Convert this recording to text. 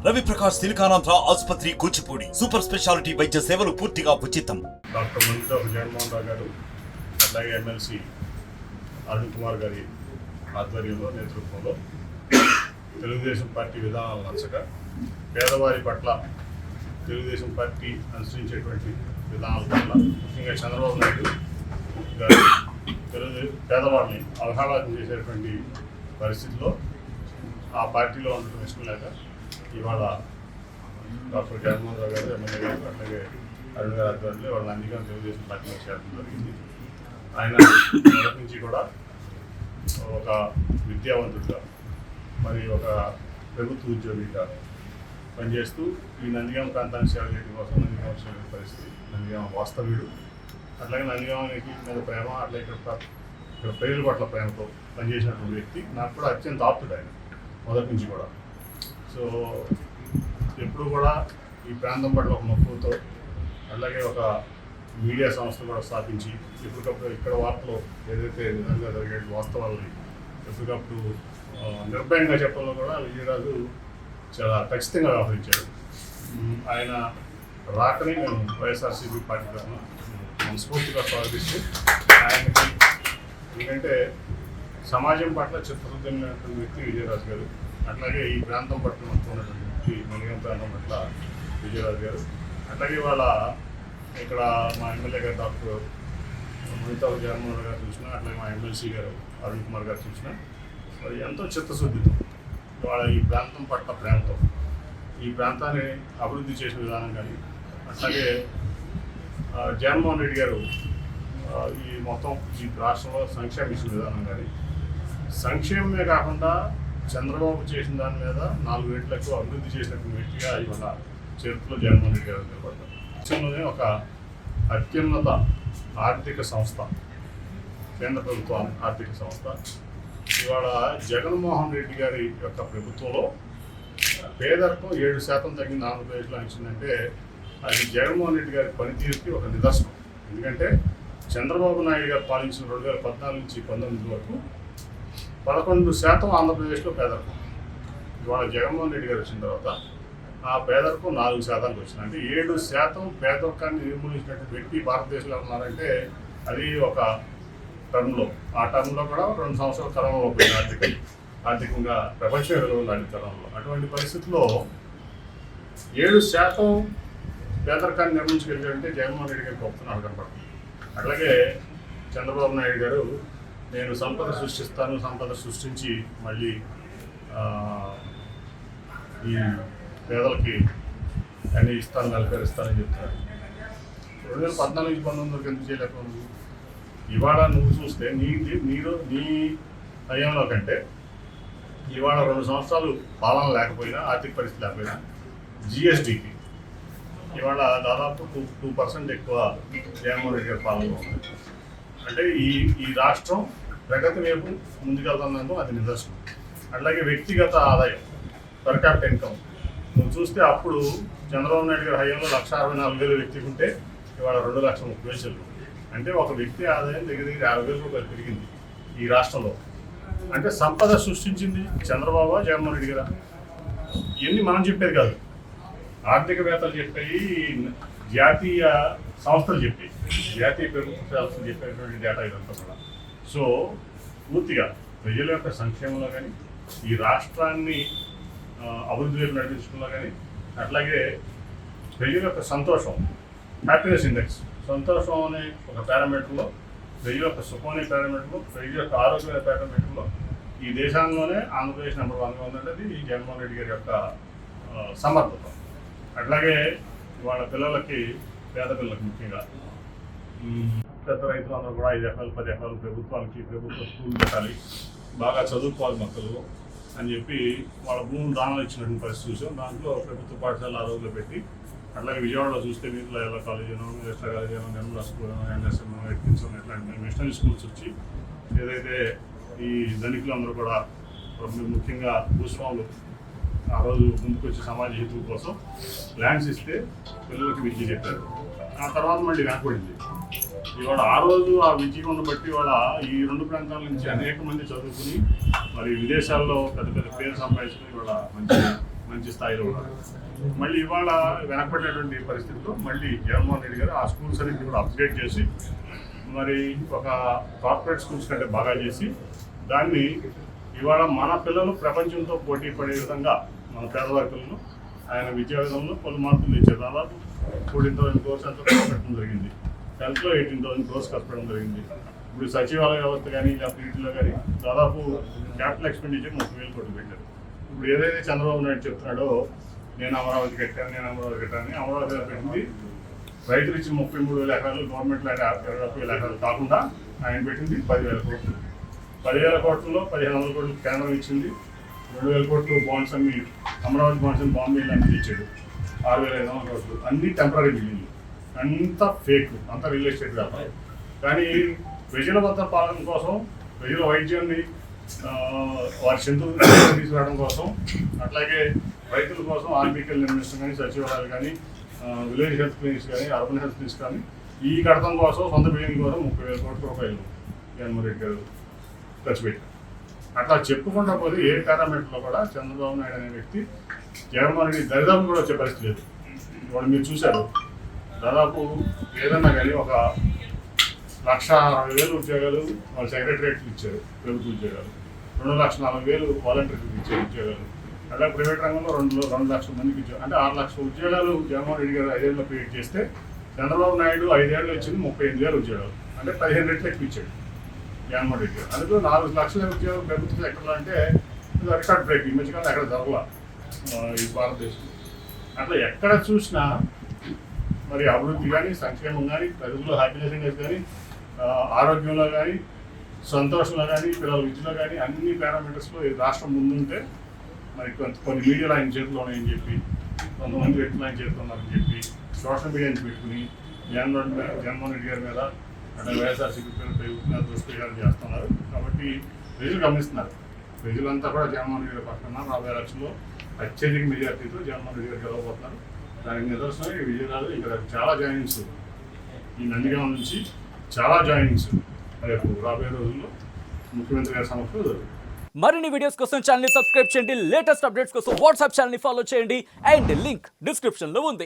రవి ప్రకాష్ సిలికానాంధ్ర ఆసుపత్రి Kuchipudi super speciality వైద్య సేవలు పూర్తిగా ఉచితం. డాక్టర్ మంత్రి జగన్మోహన్ రావు గారు అట్లాగే ఎమ్మెల్సీ అరుణ్ కుమార్ గారి ఆధ్వర్యంలో నేతృత్వంలో తెలుగుదేశం పార్టీ విధానాలు నచ్చక పేదవారి పట్ల తెలుగుదేశం పార్టీ అనుసరించేటువంటి విధానాల పట్ల ముఖ్యంగా చంద్రబాబు నాయుడు గారు పేదవాళ్ళని అవహేళన చేసేటువంటి పరిస్థితిలో ఆ పార్టీలో ఉండటం ఇష్టం లేక ఇవాళ డాక్టర్ జగన్మోహన్ రావు గారు ఎమ్మెల్యే గారు అట్లాగే అరుణ్ గారి ఆధ్వర్యంలో వాళ్ళ నందిగా తెలుగుదేశం పార్టీలో చేరడం జరిగింది. ఆయన మొదటి నుంచి కూడా ఒక విద్యావంతుడిగా మరి ఒక ప్రభుత్వ ఉద్యోగిగా పనిచేస్తూ ఈ నందిగామ ప్రాంతాన్ని సేవ చేయడం కోసం నందిగామ చేసిన పరిస్థితి, నందిగామ వాస్తవ్యుడు, అట్లాగే నందిగామానికి మీద ప్రేమ, అట్లా ఇక్కడ ప్రజల పట్ల ప్రేమతో పనిచేసినటువంటి వ్యక్తి. నాకు కూడా అత్యంత ఆప్తుడు ఆయన మొదటి నుంచి కూడా. సో ఎప్పుడు కూడా ఈ ప్రాంతం పట్ల ఒక మక్కువతో, అలాగే ఒక మీడియా సంస్థ కూడా స్థాపించి ఎప్పటికప్పుడు ఇక్కడ వార్తలు ఏదైతే విధంగా జరిగే వాస్తవాలని ఎప్పటికప్పుడు నిర్భయంగా చెప్పడంలో కూడా విజయరాజు చాలా ఖచ్చితంగా వ్యవహరించాడు. ఆయన రాకని మేము వైఎస్ఆర్సీపీ పార్టీ తరఫున మనస్ఫూర్తిగా స్వాగతిస్తూ ఆయనకి, ఎందుకంటే సమాజం పట్ల చిత్తశుద్ధి ఉన్నటువంటి వ్యక్తి విజయరాజు గారు, అట్లాగే ఈ ప్రాంతం పట్ల మొత్తం ఉన్నటువంటి వ్యక్తి నందిగామ ప్రాంతం పట్ల విజయరాజు గారు, అట్లాగే వాళ్ళ ఇక్కడ మా ఎమ్మెల్యే గారు డాక్టర్ మంత్రి జగన్మోహన్ గారు చూసినా, అట్లాగే మా ఎమ్మెల్సీ గారు అరుణ్ కుమార్ గారు చూసినా మరి ఎంతో చిత్తశుద్ధితో వాళ్ళ ఈ ప్రాంతం పట్ల ప్రేమతో ఈ ప్రాంతాన్ని అభివృద్ధి చేసిన విధానం కానీ, అట్లాగే జగన్మోహన్ రెడ్డి గారు ఈ మొత్తం ఈ రాష్ట్రంలో సంక్షేమ ఇచ్చిన విధానం కానీ, సంక్షేమమే కాకుండా చంద్రబాబు చేసిన దాని మీద 4 రెట్లు ఎక్కువ అభివృద్ధి చేసినటువంటి వ్యక్తిగా ఇవాళ చరిత్రలో జగన్మోహన్ రెడ్డి గారు నిలబడ్డారు. దేశంలోనే ఒక అత్యున్నత ఆర్థిక సంస్థ, కేంద్ర ప్రభుత్వ ఆర్థిక సంస్థ ఇవాళ జగన్మోహన్ రెడ్డి గారి యొక్క ప్రభుత్వంలో పేదరికం 7% తగ్గింది ఆంధ్రప్రదేశ్లో ఇచ్చిందంటే అది జగన్మోహన్ రెడ్డి గారి పనితీరుకి ఒక నిదర్శనం. ఎందుకంటే చంద్రబాబు నాయుడు గారు పాలించిన 2014 నుంచి 2019 వరకు 11% ఆంధ్రప్రదేశ్లో పేదరికం. ఇవాళ జగన్మోహన్ రెడ్డి గారు వచ్చిన తర్వాత ఆ పేదరికం 4%కి వచ్చింది. అంటే 7% పేదరికాన్ని నిర్మూలించినటువంటి వ్యక్తి భారతదేశంలో ఉన్నారంటే అది ఒక టర్మ్లో, ఆ టర్మ్లో కూడా 2 సంవత్సరాల తరంలో పోయింది ఆర్థికంగా ప్రపంచ విలువలాంటి తరంలో. అటువంటి పరిస్థితుల్లో 7% పేదరికాన్ని నిర్మించగలిగారంటే జగన్మోహన్ రెడ్డి గారికి గొప్పతనం కనపడుతుంది. అట్లాగే చంద్రబాబు నాయుడు గారు నేను సంపద సృష్టిస్తాను, సంపద సృష్టించి మళ్ళీ ఈ పేదలకి అన్ని ఇస్తాను, నలకరిస్తానని చెప్తున్నారు. 2014 నుంచి 19 వరకు ఎందుకు చేయలేకపోయింది? ఇవాళ నువ్వు చూస్తే నీ హయాంలో కంటే ఇవాళ 2 సంవత్సరాలు పాలన లేకపోయినా, ఆర్థిక పరిస్థితి లేకపోయినా జిఎస్టీకి ఇవాళ దాదాపు 2% ఎక్కువ జగన్మోహన్ రెడ్డి గారి పాలనలో ఉంది. అంటే ఈ రాష్ట్రం ప్రగతి వైపు ముందుకెళ్తుందంటూ అది నిదర్శనం. అట్లాగే వ్యక్తిగత ఆదాయం, పర్ క్యాపిటల్ ఇన్కమ్ నువ్వు చూస్తే అప్పుడు చంద్రబాబు నాయుడు గారి హయాంలో 1,64,000 వ్యక్తికి ఉంటే ఇవాళ 2,30,30,000. అంటే ఒక వ్యక్తి ఆదాయం దగ్గర 50,000 రూపాయలు పెరిగింది ఈ రాష్ట్రంలో. అంటే సంపద సృష్టించింది చంద్రబాబు, జగన్మోహన్ రెడ్డి గారు. ఇవన్నీ మనం చెప్పేది కాదు, ఆర్థికవేత్తలు చెప్పాయి, జాతీయ సంస్థలు చెప్పాయి, జాతీయ ప్రభుత్వ సంస్థలు చెప్పేటువంటి డేటా ఇదంతా కూడా. సో పూర్తిగా ప్రజల యొక్క సంక్షేమంలో కానీ, ఈ రాష్ట్రాన్ని అభివృద్ధి వైపు నడిపించడంలో కానీ, అట్లాగే ప్రజల యొక్క సంతోషం, హ్యాపీనెస్ ఇండెక్స్, సంతోషం అనే ఒక పారామీటర్లో, ప్రజల యొక్క సుఖం అనే పారామీటర్లో, ప్రజల యొక్క ఆరోగ్యం అనే పారామీటర్లో ఈ దేశంలోనే ఆంధ్రప్రదేశ్ నెంబర్ 1గా ఉందంటే ఈ జగన్మోహన్ రెడ్డి గారి యొక్క సమర్థత. అట్లాగే వాళ్ళ పిల్లలకి, పేద పిల్లలకి ముఖ్యంగా పెద్ద రైతులందరూ కూడా 5 ఎకరాలు 10 ఎకరాలు ప్రభుత్వ స్కూల్ పెట్టాలి, బాగా చదువుకోవాలి మొక్కలు అని చెప్పి వాళ్ళ భూములు దానం ఇచ్చినటువంటి పరిస్థితి చూసాం. దాంట్లో ప్రభుత్వ పాఠశాల ఆరోగ్యంలో పెట్టి, అట్లాగే విజయవాడలో చూస్తే మీరు ఎలా కాలేజీనో, ఎస్ఆర్ కాలేజీనో, నిర్మలా స్కూల్, ఎన్ఎస్ఎం, ఎడ్కిన్సన్ ఇట్లాంటి మిషనరీ స్కూల్స్ వచ్చి ఏదైతే ఈ ధనికులు అందరూ కూడా ముఖ్యంగా భూస్వాములు ఆ రోజు ముందుకొచ్చి సమాజ హితువు కోసం ల్యాండ్స్ ఇస్తే పిల్లలకి విద్య చెప్పారు. ఆ తర్వాత మళ్ళీ వెనకబడింది. ఇవాళ ఆ రోజు ఆ విజయం బట్టి ఇవాళ ఈ 2 ప్రాంతాల నుంచి అనేక మంది చదువుకుని మరి విదేశాల్లో పెద్ద పెద్ద పేరు సంపాదించుకుని ఇవాళ మంచి మంచి స్థాయిలో ఉన్నారు. మళ్ళీ ఇవాళ వెనకబడినటువంటి పరిస్థితుల్లో మళ్ళీ జగన్మోహన్ రెడ్డి గారు ఆ స్కూల్స్ అన్నింటినీ కూడా అప్గ్రేడ్ చేసి మరి ఒక కార్పొరేట్ స్కూల్స్ కంటే బాగా చేసి దాన్ని ఇవాళ మన పిల్లలు ప్రపంచంతో పోటీ పడే విధంగా మన పేదవారి పిల్లలు ఆయన విద్యా విధానంలో పలు మార్పులు ఇచ్చారు. దాదాపు 14,000 crores అంతా ఖర్చు పెట్టడం జరిగింది. హెల్త్లో 18,000 crores ఖర్చు పెట్టడం జరిగింది. ఇప్పుడు సచివాలయ వ్యవస్థ కానీ లేకపోతే వీటిలో కానీ దాదాపు క్యాపిటల్ ఎక్స్పెండిచర్ 30,000 కోట్లు పెట్టారు. ఇప్పుడు ఏదైతే చంద్రబాబు నాయుడు చెప్తున్నాడో నేను అమరావతి కట్టాను అమరావతి పెట్టింది రైతులు ఇచ్చిన 33,000 ఎకరాలు గవర్నమెంట్ ల్యాండ్ 21,000 ఎకరాలు కాకుండా ఆయన పెట్టింది 10,000 కోట్లు. 10,000 కోట్లలో 1,500 కోట్లు కేంద్రం ఇచ్చింది. 2,000 కోట్లు బాండ్స్ అన్ని అమరావతి బాండ్స్ అని బాంబే లాంటివి ఇచ్చాడు. 6,500 కోట్లు అన్ని టెంపరీ బిల్డింగ్లు, అంతా ఫేక్, అంతా రియల్ ఎస్టేట్ వ్యాపారం. కానీ ప్రజల వద్ద పాలన కోసం ప్రజల వైద్యాన్ని వారి చెంతు తీసుకురావడం కోసం అట్లాగే రైతుల కోసం ఆర్బికల్ నిర్మించడం కానీ సచివాలయాలు కానీ విలేజ్ హెల్త్ క్లినిక్స్ కానీ అర్బన్ హెల్త్ క్లినిక్స్ కానీ ఈ కడతం కోసం సొంత బిల్డింగ్ కోసం 30,000 కోట్ల రూపాయలు జగన్మోహన్ రెడ్డి గారు ఖర్చు పెట్టారు. అట్లా చెప్పుకుంటా పోతే ఏ పారామీటర్లో కూడా చంద్రబాబు నాయుడు అనే వ్యక్తి జగన్మోహన్ రెడ్డి దరిదాపు కూడా వచ్చే పరిస్థితి లేదు. వాళ్ళు మీరు చూశారు, దాదాపు ఏదన్నా కానీ ఒక 1,60,000 ఉద్యోగాలు వాళ్ళ సెక్రటరియట్లు ఇచ్చారు, ప్రభుత్వ ఉద్యోగాలు. 2,40,000 వాలంటీర్లకు ఇచ్చారు ఉద్యోగాలు. అట్లా ప్రైవేట్ రంగంలో 2 లక్షల మందికి ఇచ్చారు. అంటే 6 లక్షల ఉద్యోగాలు జగన్మోహన్ రెడ్డి గారు 5 ఏళ్ళలో క్రియేట్ చేస్తే చంద్రబాబు నాయుడు 5 ఏళ్ళు ఇచ్చింది 38,000 ఉద్యోగాలు. అంటే 15 రెట్లు ఎక్కువ ఇచ్చాడు జగన్మోహన్ రెడ్డి గారు. అందులో 4 లక్షల ఉద్యోగాలు ప్రభుత్వ సెక్టర్లో అంటే రికార్డ్ బ్రేక్. ఈ మధ్యకాలం ఎక్కడ జరగల ఈ భారతదేశంలో. అట్లా ఎక్కడ చూసినా మరి అభివృద్ధి కానీ సంక్షేమం కానీ ప్రజల్లో హ్యాపీనెస్ కానీ ఆరోగ్యంలో కానీ సంతోషంలో కానీ పిల్లల విద్యలో కానీ అన్ని పారామీటర్స్లో ఈ రాష్ట్రం ముందుంటే మరి కొన్ని మీడియాలు ఆయన చేతిలో ఉన్నాయని చెప్పి కొంతమంది వ్యక్తులు ఆయన చేతిలో ఉన్నారని చెప్పి సోషల్ మీడియాని పెట్టుకుని జగన్మోహన్ రెడ్డి గారి మీద అంటే వైఎస్ఆర్సీపీ మీద దుష్ప్రచారం చేస్తున్నారు. కాబట్టి ప్రజలు గమనిస్తున్నారు. ప్రజలంతా కూడా జగన్మోహన్ రెడ్డి గారి పక్కన 40 లక్షల్లో అత్యధిక మెజార్టీతో జగన్మోహన్ రెడ్డి గారు గెలవబోతున్నారు. దానికి నిదర్శనం ఈ విజయరాలు ఇక్కడ చాలా జాయినింగ్స్ ఈ నందిగామ నుంచి చాలా జాయినింగ్స్ రేపు రాబోయే రోజుల్లో ముఖ్యమంత్రి గారి సమక్షంలో జరుగుతుంది. మరిన్ని వీడియోస్ కోసం ఛానల్ ని సబ్స్క్రైబ్ చేయండి. లేటెస్ట్ అప్డేట్స్ కోసం వాట్సాప్ ఛానల్ ని ఫాలో చేయండి. అండ్ లింక్ డిస్క్రిప్షన్ లో ఉంది.